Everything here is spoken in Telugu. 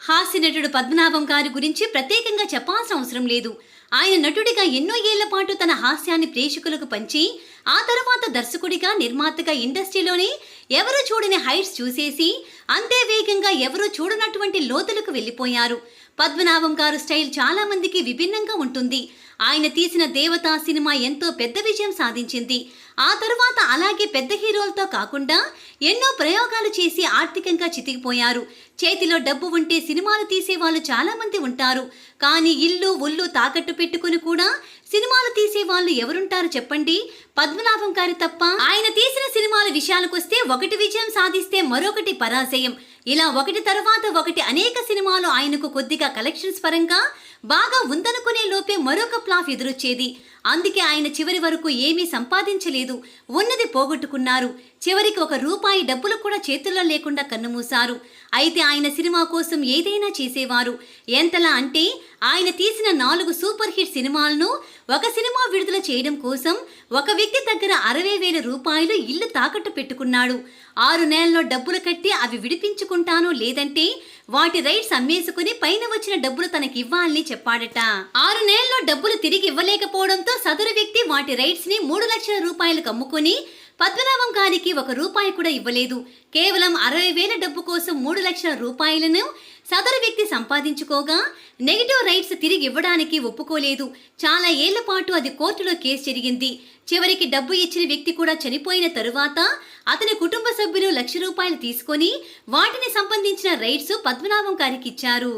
హాస్య నటుడు పద్మనాభం గారి గురించి ప్రత్యేకంగా చెప్పాల్సిన అవసరం లేదు. ఆయన నటుడిగా ఎన్నో ఏళ్ల పాటు తన హాస్యాన్ని ప్రేక్షకులకు పంచి ఆ తర్వాత దర్శకుడిగా నిర్మాతగా ఇండస్ట్రీలోనే ఎవరూ చూడని హైట్స్ చూసేసి అంతే వేగంగా ఎవరూ చూడనటువంటి లోతులకు వెళ్ళిపోయారు. పద్మనాభం గారు స్టైల్ చాలా మందికి విభిన్నంగా ఉంటుంది. ఆయన తీసిన దేవతా సినిమా ఎంతో పెద్ద విజయం సాధించింది. ఆ తరువాత అలాగే పెద్ద హీరోలతో కాకుండా ఎన్నో ప్రయోగాలు చేసి ఆర్థికంగా చితికిపోయారు. చేతిలో డబ్బు ఉంటే సినిమాలు తీసే వాళ్ళు చాలా మంది ఉంటారు. కానీ ఇల్లు ఒళ్ళు తాకట్టు పెట్టుకుని కూడా సినిమాలు తీసే వాళ్ళు ఎవరుంటారు చెప్పండి? పద్మనాభం గారి తప్ప. ఆయన తీసిన సినిమాల విషయాలకొస్తే ఒకటి విజయం సాధిస్తే మరొకటి పరాజయం, ఇలా ఒకటి తర్వాత ఒకటి అనేక సినిమాలు ఆయనకు కొద్దిగా కలెక్షన్స్ పరంగా బాగా ఉందనుకునే లోపే మరొక ఫ్లాప్ ఎదురొచ్చేది. అందుకే ఆయన చివరి వరకు ఏమీ సంపాదించలేదు, ఉన్నది పోగొట్టుకున్నారు. చివరికి ఒక రూపాయి డబ్బులు కూడా చేతుల్లో లేకుండా కన్నుమూశారు. అయితే ఆయన సినిమా కోసం ఏదైనా చేసేవారు. ఎంతలా అంటే ఆయన తీసిన 4 సూపర్ హిట్ సినిమాలను ఒక సినిమా విడుదల చేయడం కోసం ఒక వ్యక్తి దగ్గర 60,000 రూపాయలు ఇల్లు తాకట్టు పెట్టుకున్నాడు. 6 నెలల్లో డబ్బులు కట్టి అవి విడిపించుకుంటాను, లేదంటే వాటి రైట్స్ అమ్మేసుకుని పైన వచ్చిన డబ్బులు తనకివ్వాలని చెప్పాడట. 6 నెలల్లో డబ్బులు తిరిగి ఇవ్వలేకపోవడంతో సదరు వ్యక్తి వాటి రైట్స్ ని 3 లక్షల రూపాయలకు అమ్ముకుని పద్మనాభం గారికి 1 రూపాయి కూడా ఇవ్వలేదు. కేవలం 60,000 డబ్బు కోసం 3 లక్షల రూపాయలను సదరు వ్యక్తి సంపాదించుకోగా నెగిటివ్ రైట్స్ తిరిగి ఇవ్వడానికి ఒప్పుకోలేదు. చాలా ఏళ్ల పాటు అది కోర్టులో కేసు జరిగింది. చివరికి డబ్బు ఇచ్చిన వ్యక్తి కూడా చనిపోయిన తరువాత అతని కుటుంబ సభ్యులు 1,00,000 రూపాయలు తీసుకొని వాటిని సంబంధించిన రైట్స్ పద్మనాభం గారికి ఇచ్చారు.